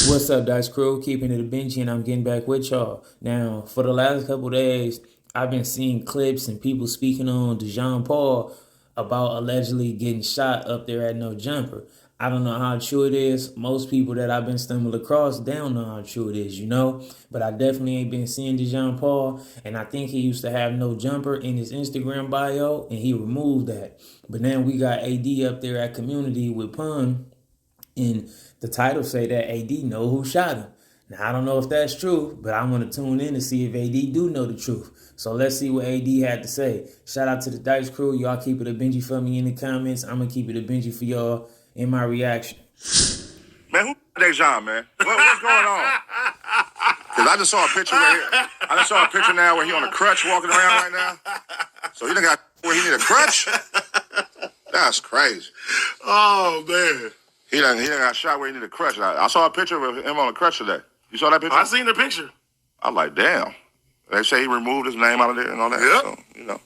What's up, Dice Crew? Keeping it a Benji, and I'm getting back with y'all. Now, for the last couple days, I've been seeing clips and people speaking on DeJoN Paul about allegedly getting shot up there at No Jumper. I don't know how true it is. Most people that I've been stumbled across, they don't know how true it is, you know? But I definitely ain't been seeing DeJoN Paul, and I think he used to have No Jumper in his Instagram bio, and he removed that. But then we got AD up there at Community with Pun, and the title say that AD know who shot him. Now, I don't know if that's true, but I want to tune in to see if AD do know the truth. So let's see what AD had to say. Shout out to the Dice Crew. Y'all keep it a Benji for me in the comments. I'm going to keep it a Benji for y'all in my reaction. Man, who DEJON, man? What's going on? Because I just saw a picture now where he on a crutch walking around right now. So he done got where he need a crutch? That's crazy. Oh, man. He done got shot where he need a crutch. I saw a picture of him on a crutch today. You saw that picture? I seen the picture. I'm like, damn. They say he removed his name out of there and all that. Yep. So, you know.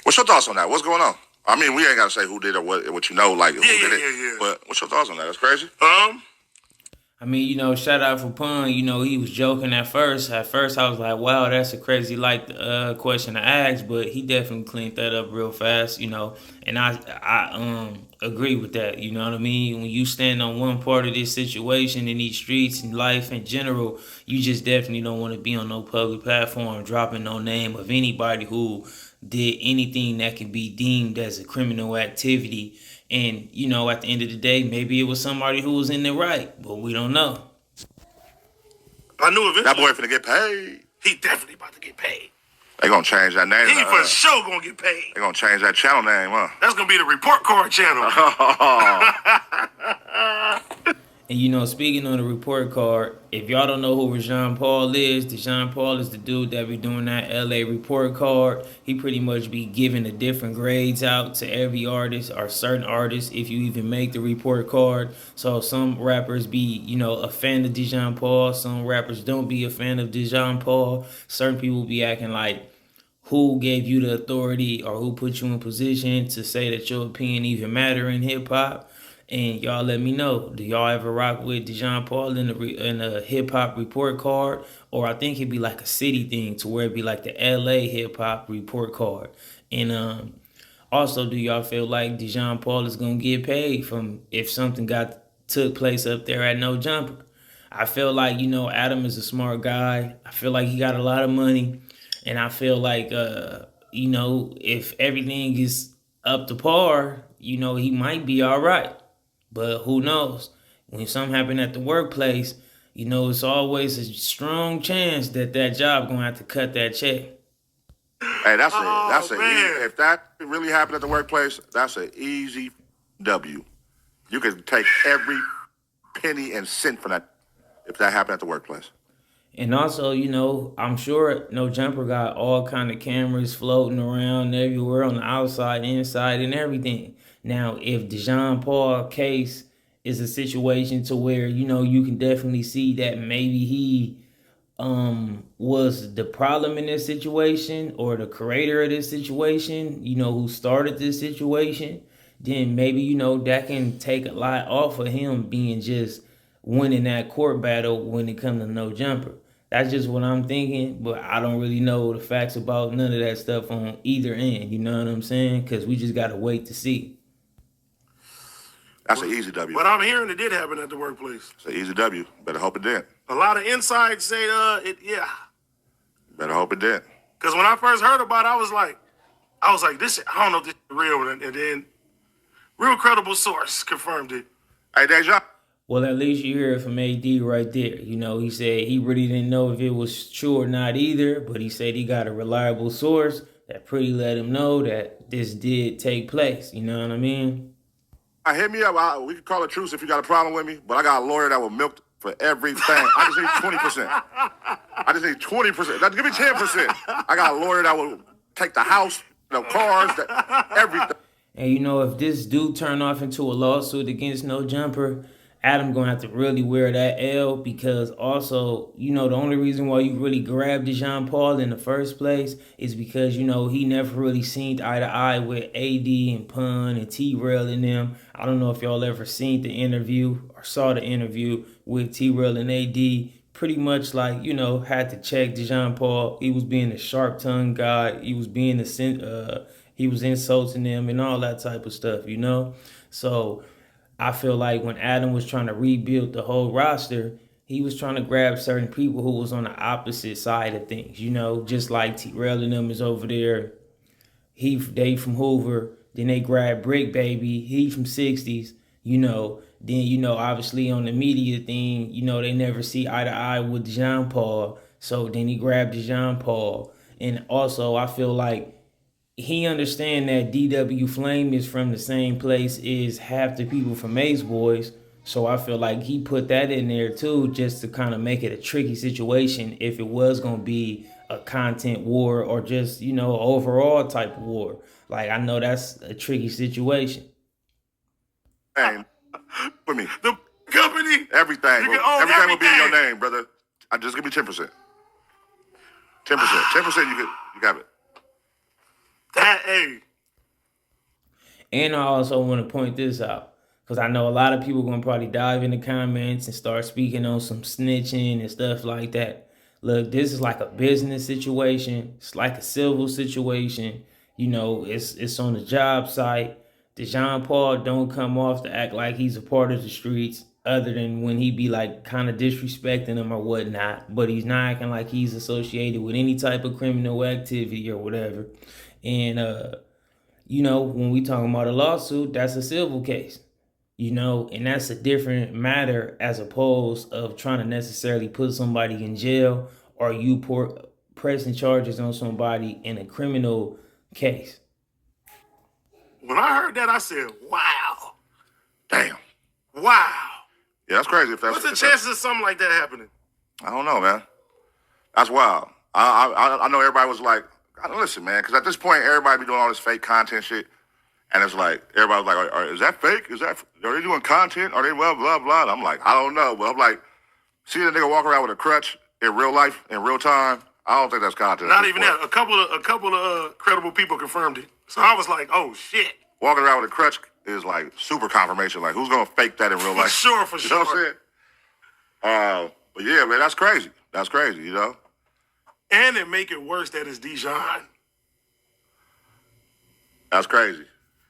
What's your thoughts on that? What's going on? I mean, we ain't got to say who did or what you know, like who did it. Yeah. But what's your thoughts on that? That's crazy. I mean, you know, shout out for Pun. You know, he was joking at first. At first, I was like, wow, that's a crazy question to ask, but he definitely cleaned that up real fast, you know. And I agree with that, you know what I mean? When you stand on one part of this situation in these streets and life in general, you just definitely don't want to be on no public platform dropping no name of anybody who did anything that can be deemed as a criminal activity. And, you know, at the end of the day, maybe it was somebody who was in the right, but we don't know. I knew eventually. That boy finna get paid. He definitely about to get paid. They gonna change that name. He for sure gonna get paid. They gonna change that channel name, huh? That's gonna be the report card channel. And, you know, speaking on the report card, if y'all don't know who DeJoN Paul is, DeJoN Paul is the dude that be doing that LA report card. He pretty much be giving the different grades out to every artist or certain artists if you even make the report card. So some rappers be, you know, a fan of DeJoN Paul. Some rappers don't be a fan of DeJoN Paul. Certain people be acting like, who gave you the authority or who put you in position to say that your opinion even matter in hip-hop? And y'all let me know, do y'all ever rock with DeJoN Paul in a hip-hop report card? Or I think it'd be like a city thing to where it'd be like the LA hip-hop report card. And also, do y'all feel like DeJoN Paul is going to get paid from if something took place up there at No Jumper? I feel like, you know, Adam is a smart guy. I feel like he got a lot of money. And I feel like, you know, if everything is up to par, you know, he might be all right. But who knows? When something happened at the workplace, you know, it's always a strong chance that job gonna have to cut that check. Hey, if that really happened at the workplace, that's an easy W. You could take every penny and cent from that if that happened at the workplace. And also, you know, I'm sure No Jumper got all kind of cameras floating around everywhere on the outside, inside, and everything. Now, if DeJoN Paul case is a situation to where, you know, you can definitely see that maybe he was the problem in this situation or the creator of this situation, you know, who started this situation, then maybe, you know, that can take a lot off of him being just winning that court battle when it comes to No Jumper. That's just what I'm thinking, but I don't really know the facts about none of that stuff on either end, you know what I'm saying? Because we just got to wait to see. That's an easy W. But I'm hearing it did happen at the workplace. It's an easy W. Better hope it did. A lot of insides say, yeah. Better hope it did. Because when I first heard about it, I was like, this, I don't know if this is real. And then real credible source confirmed it. Hey, DEJON. Well, at least you hear it from AD right there. You know, he said he really didn't know if it was true or not either, but he said he got a reliable source that pretty let him know that this did take place. You know what I mean? Hit me up. We can call it truce if you got a problem with me, but I got a lawyer that will milk for everything. I just need 20%. I just need 20%. Now, give me 10%. I got a lawyer that will take the house, the cars, everything. And, you know, if this do turn off into a lawsuit against No Jumper, Adam gonna have to really wear that L because also, the only reason why you really grabbed DeJohn Paul in the first place is because, he never really seen eye to eye with AD and Pun and T-Rail and them. I don't know if y'all ever seen the interview or saw the interview with T-Rail and AD. Pretty much like, had to check DeJohn Paul. He was being a sharp-tongued guy. He was being he was insulting them and all that type of stuff. So I feel like when Adam was trying to rebuild the whole roster, he was trying to grab certain people who was on the opposite side of things, just like T-Rail and them is over there. They from Hoover. Then they grab Brick Baby. He from 60s, Then, obviously on the media thing, they never see eye to eye with DeJohn Paul. So then he grabbed DeJohn Paul. And also I feel like he understand that DW Flame is from the same place as half the people from Ace Boys. So I feel like he put that in there too, just to kind of make it a tricky situation if it was going to be a content war or just, overall type of war. Like, I know that's a tricky situation. Name for me. The company. Everything. You Bro. can own Everything will be in your everything. name, brother. Just give me 10%. 10%. 10% you got it. And I also want to point this out because I know a lot of people going to probably dive in the comments and start speaking on some snitching and stuff like that. Look, this is like a business situation. It's like a civil situation. It's on the job site. DeJohn Paul don't come off to act like he's a part of the streets other than when he be like kind of disrespecting them or whatnot. But he's not acting like he's associated with any type of criminal activity or whatever. And, when we talking about a lawsuit, that's a civil case, and that's a different matter as opposed of trying to necessarily put somebody in jail or you pressing charges on somebody in a criminal case. When I heard that, I said, wow. Damn. Wow. Yeah, that's crazy. If that's, What's the if chances of something like that happening? I don't know, man. That's wild. I know everybody was like, listen, man, because at this point, everybody be doing all this fake content shit. And it's like, everybody was like, is that fake? Are they doing content? Are they blah, blah, blah? And I'm like, I don't know. But I'm like, see a nigga walk around with a crutch in real life, in real time? I don't think that's content. Not even that. A couple of credible people confirmed it. So I was like, oh, shit. Walking around with a crutch is like super confirmation. Like, who's going to fake that in real life? For sure. You know what I'm saying? But yeah, man, that's crazy. That's crazy, And it make it worse that it's DeJohn. That's crazy.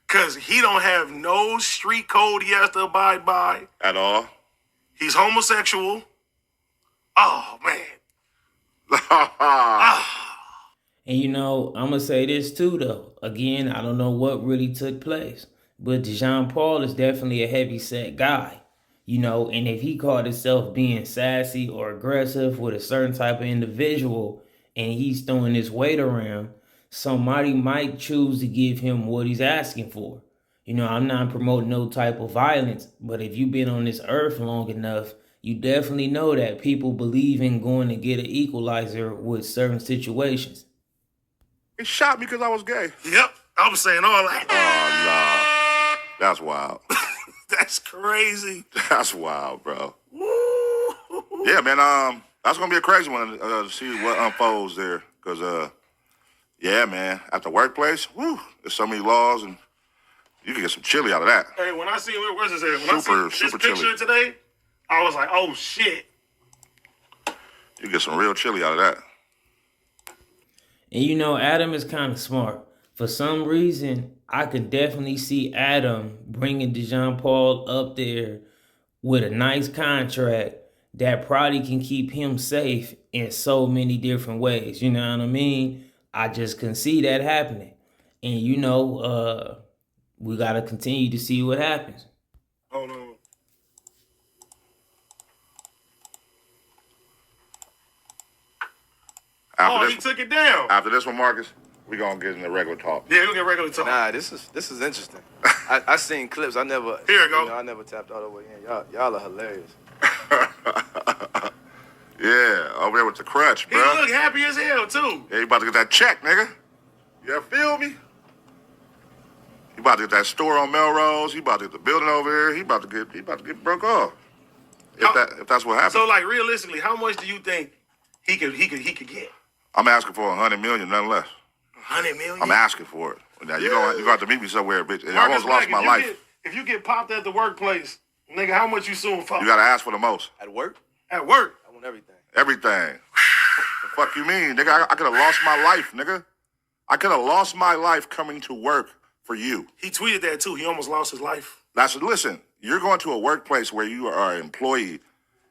Because he don't have no street code he has to abide by. At all. He's homosexual. Oh, man. And I'm going to say this too, though. Again, I don't know what really took place. But DeJohn Paul is definitely a heavy set guy. And if he called himself being sassy or aggressive with a certain type of individual and he's throwing his weight around, somebody might choose to give him what he's asking for. I'm not promoting no type of violence, but if you've been on this earth long enough, you definitely know that people believe in going to get an equalizer with certain situations. He shot me because I was gay. Yep. I was saying all that. Oh, no. That's wild. That's crazy. That's wild, bro. Woo. Yeah, man. That's gonna be a crazy one to see what unfolds there. Cause yeah, man. At the workplace, there's so many laws, and you can get some chili out of that. Hey, when I see where's this at? When I see this super picture chilly. today, I was like, oh shit. You get some real chili out of that. And Adam is kind of smart. For some reason, I could definitely see Adam bringing DeJohn Paul up there with a nice contract that probably can keep him safe in so many different ways. You know what I mean? I just can see that happening. And, we got to continue to see what happens. Hold on. He took it down. After this one, Marcus, we gonna get in the regular talk. Yeah, we'll get regular talk. Nah, this is interesting. I seen clips. I never. Here you go. I never tapped all the way in. Y'all are hilarious. Yeah, over there with the crutch, He bro. look happy as hell too. Yeah, you about to get that check, nigga. You feel me? He about to get that store on Melrose. He about to get the building over there. He about to get broke off. If that's what happens. So like realistically, how much do you think he could get? I'm asking for $100 million, nothing less. 100 million. I'm asking for it. Now you gonna have to meet me somewhere, bitch. I Marcus almost lost Black, my life. If you get popped at the workplace, nigga, how much you suing for? You gotta ask for the most. At work, At work. I want everything. Everything. The fuck you mean, nigga? I could have lost my life, nigga. I could have lost my life coming to work for you. He tweeted that too. He almost lost his life. Listen, you're going to a workplace where you are an employee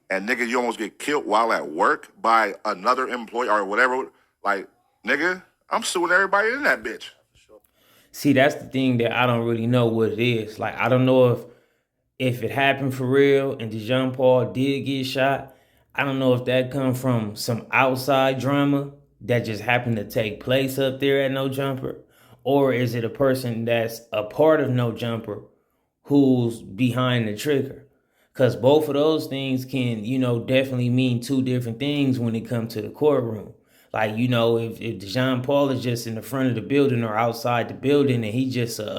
and nigga, you almost get killed while at work by another employee or whatever. Like, nigga, I'm suing everybody in that bitch. See, that's the thing that I don't really know what it is. Like, I don't know if it happened for real and DeJohn Paul did get shot. I don't know if that come from some outside drama that just happened to take place up there at No Jumper, or is it a person that's a part of No Jumper who's behind the trigger? Because both of those things can, definitely mean two different things when it comes to the courtroom. Like, if DeJohn Paul is just in the front of the building or outside the building and he just just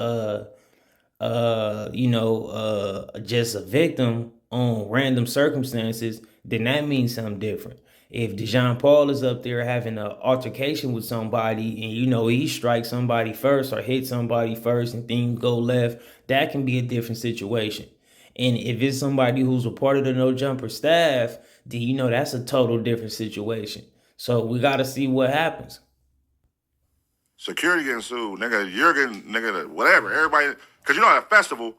a victim on random circumstances, then that means something different. If DeJohn Paul is up there having an altercation with somebody and, he strikes somebody first or hits somebody first and things go left, that can be a different situation. And if it's somebody who's a part of the No Jumper staff, then, that's a total different situation. So we got to see what happens. Security getting sued, nigga. You're getting, nigga, whatever. Everybody, because at a festival,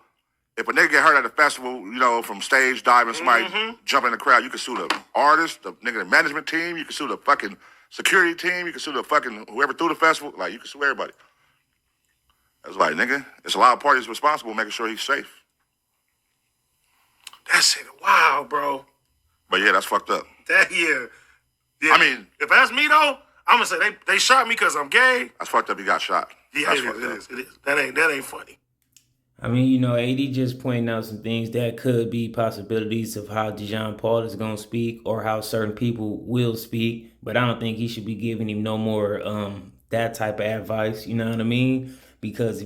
if a nigga get hurt at a festival, from stage diving, somebody jumping in the crowd, you can sue the artist, the management team, you can sue the fucking security team, you can sue the fucking whoever threw the festival. Like, you can sue everybody. It's like, nigga, it's a lot of parties responsible making sure he's safe. That shit wild, bro. But yeah, that's fucked up. Yeah. I mean, if that's me though, I'm gonna say they shot me because I'm gay. That's fucked up. He got shot. Yeah, that's it is. That ain't funny. I mean, AD just pointing out some things that could be possibilities of how DeJohn Paul is going to speak or how certain people will speak. But I don't think he should be giving him no more that type of advice. You know what I mean? Because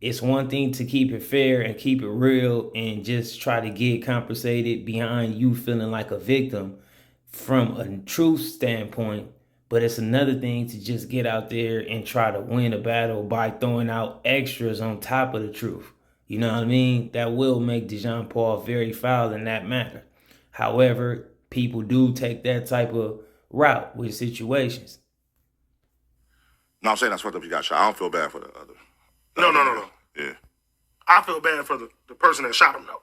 it's one thing to keep it fair and keep it real and just try to get compensated behind you feeling like a victim from a truth standpoint. But it's another thing to just get out there and try to win a battle by throwing out extras on top of the truth. You know what I mean? That will make DeJohn Paul very foul in that matter. However, people do take that type of route with situations. No, I'm saying that's fucked up. He got shot. I don't feel bad for the other. No. Yeah. I feel bad for the person that shot him though.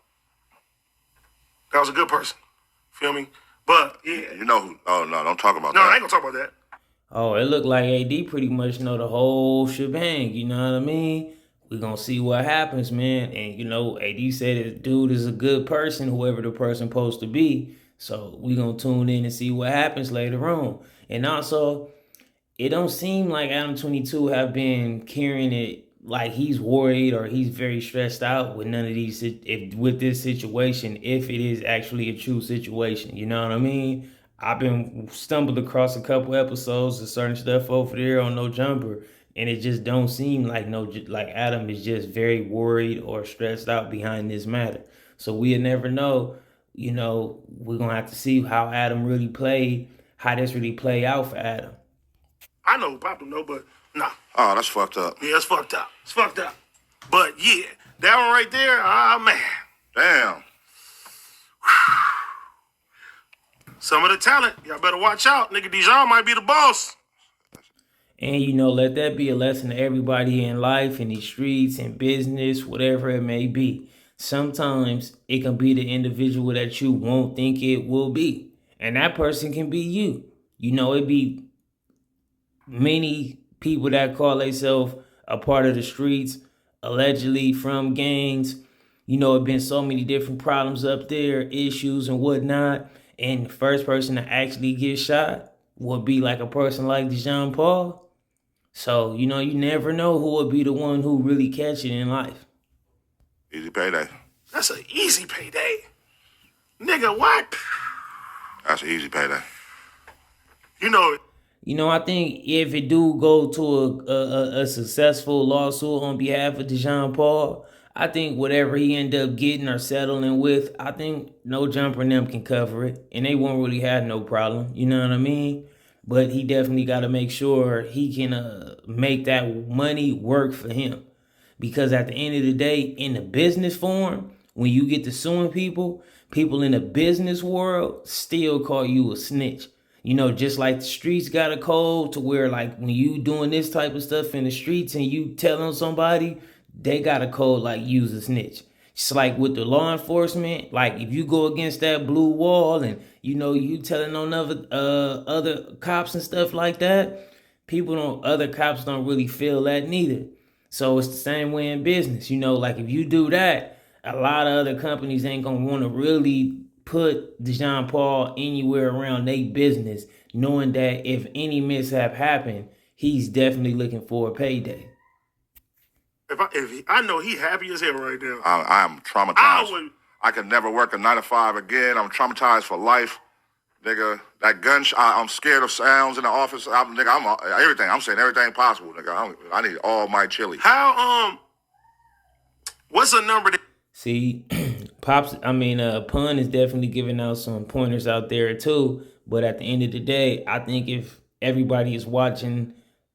That was a good person. Feel me? But yeah. You know who? Oh no, don't talk about that. No, I ain't gonna talk about that. Oh, it looked like AD pretty much know the whole shebang. You know what I mean? We're gonna see what happens, man. And AD said the dude is a good person, whoever the person supposed to be. So we gonna tune in and see what happens later on. And also, it don't seem like Adam 22 have been carrying it like he's worried or he's very stressed out with none of these with this situation, if it is actually a true situation. You know what I mean? I've been stumbled across a couple episodes of certain stuff over there on No Jumper, and it just don't seem like Adam is just very worried or stressed out behind this matter. So we'll never know. We're gonna have to see how Adam really played, how this really play out for Adam. I know Pop don't know, but nah. Oh, that's fucked up. Yeah, it's fucked up. It's fucked up. But yeah, that one right there, man. Damn. Some of the talent, y'all better watch out. Nigga, DEJON might be the boss. And, let that be a lesson to everybody in life, in these streets, in business, whatever it may be. Sometimes it can be the individual that you won't think it will be. And that person can be you. It be many people that call themselves a part of the streets, allegedly from gangs. It been so many different problems up there, issues and whatnot. And the first person to actually get shot would be like a person like DeJohn Paul. So, you never know who will be the one who really catch it in life. Easy payday. That's an easy payday. Nigga, what? That's an easy payday. I think if it do go to a successful lawsuit on behalf of DeJohn Paul, I think whatever he end up getting or settling with, I think No Jumper and them can cover it, and they won't really have no problem. You know what I mean? But he definitely got to make sure he can make that money work for him, because at the end of the day, in the business form, when you get to suing people, people in the business world still call you a snitch. Just like the streets got a code to where, like, when you doing this type of stuff in the streets and you telling somebody, they got a code like use a snitch. It's like with the law enforcement, like if you go against that blue wall and you telling on other cops and stuff like that, other cops don't really feel that neither. So it's the same way in business. Like if you do that, a lot of other companies ain't gonna want to really put DeJohn Paul anywhere around their business, knowing that if any mishap happened, he's definitely looking for a payday. If I know he happy as hell right now. I am traumatized. I could never work a 9 to 5 again. I'm traumatized for life. Nigga, that gunshot, I'm scared of sounds in the office. I'm everything. I'm saying everything possible, nigga. I need all my chili. How, what's a number that... See, Pun is definitely giving out some pointers out there too. But at the end of the day, I think if everybody is watching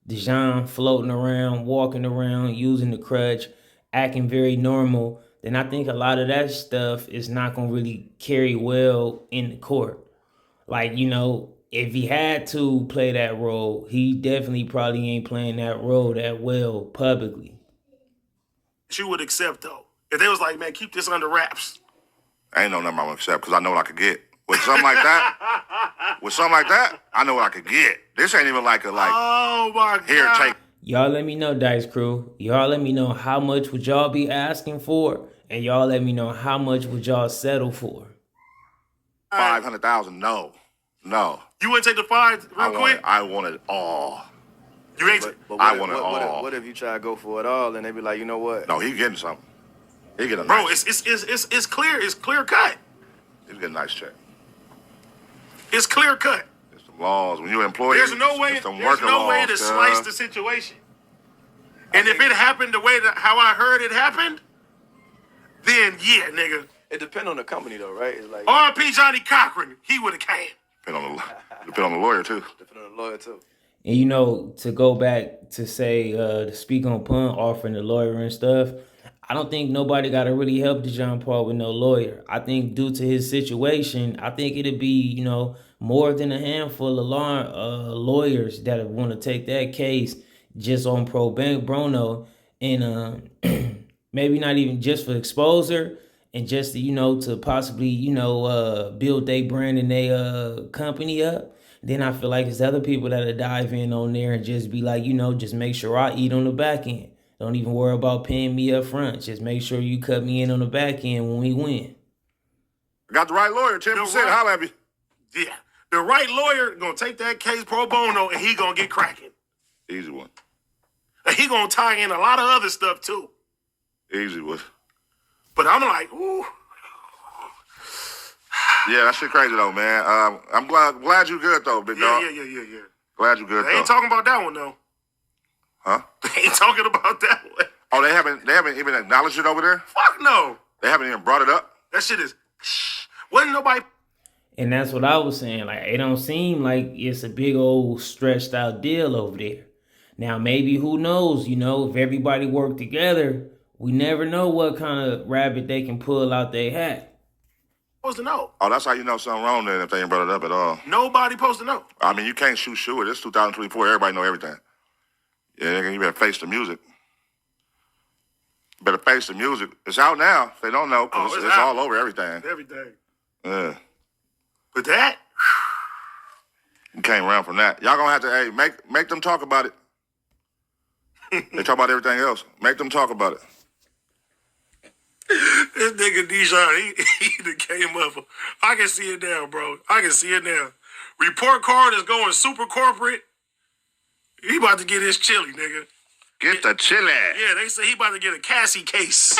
DeJohn floating around, walking around, using the crutch, acting very normal, then I think a lot of that stuff is not going to really carry well in the court. Like, if he had to play that role, he definitely probably ain't playing that role that well publicly. You would accept, though? If they was like, man, keep this under wraps. Ain't no number I'm gonna accept because I know what I could get. With something like that, I know what I could get. This ain't even like oh my God. Here, take. Y'all let me know, Dice Crew. Y'all let me know how much would y'all be asking for, and y'all let me know how much would y'all settle for. 500,000, no. You wouldn't take the 5 real quick? I want it all. You ain't... I want it all. What if you try to go for it all and they be like, you know what? No, he's getting something. He getting a Bro, nice. it's clear. It's clear cut. He's getting a nice check. It's clear cut. There's some laws. When you're an employee, There's no way to slice the situation. And if it happened the way how I heard it happened, then yeah, nigga. It depends on the company though, right? It's like R.I.P. Johnny Cochran, he would have came. Depend on the lawyer too. Depend on the lawyer too. And to go back to say, to speak on Pun offering the lawyer and stuff, I don't think nobody got to really help DeJohn Paul with no lawyer. I think due to his situation, I think it'd be, more than a handful of lawyers that want to take that case just on pro bono, and maybe not even just for exposure, and just to possibly build their brand and their company up. Then I feel like it's other people that'll dive in on there and just be like, just make sure I eat on the back end. Don't even worry about paying me up front. Just make sure you cut me in on the back end when we win. I got the right lawyer, 10%. Holla at me. Yeah. The right lawyer gonna take that case pro bono and he gonna get cracking. Easy one. And he gonna tie in a lot of other stuff too. Easy one. But I'm like, ooh. Yeah, that shit crazy though, man. I'm glad you good though, big dog. Yeah. Glad you good though. They ain't talking about that one though. Huh? They ain't talking about that one. Oh, they haven't even acknowledged it over there? Fuck no. They haven't even brought it up? That shit is wasn't nobody. And that's what I was saying. Like, it don't seem like it's a big old stretched out deal over there. Now, maybe, who knows, if everybody work together, we never know what kind of rabbit they can pull out their hat. Supposed to know. Oh, that's how you know something wrong then if they ain't brought it up at all. Nobody supposed to know. I mean, you can't shoot it. It's 2024. Everybody know everything. Yeah, you better face the music. Better face the music. It's out now. If they don't know, because it's all over everything. Everything. Yeah. But that? You can't run from that. Y'all gonna have to, make them talk about it. They talk about everything else. Make them talk about it. This nigga DEJON, he done came up. I can see it now, bro. I can see it now. Report card is going super corporate. He about to get his chili, nigga. Get the chili. Yeah, they say he about to get a Cassie case.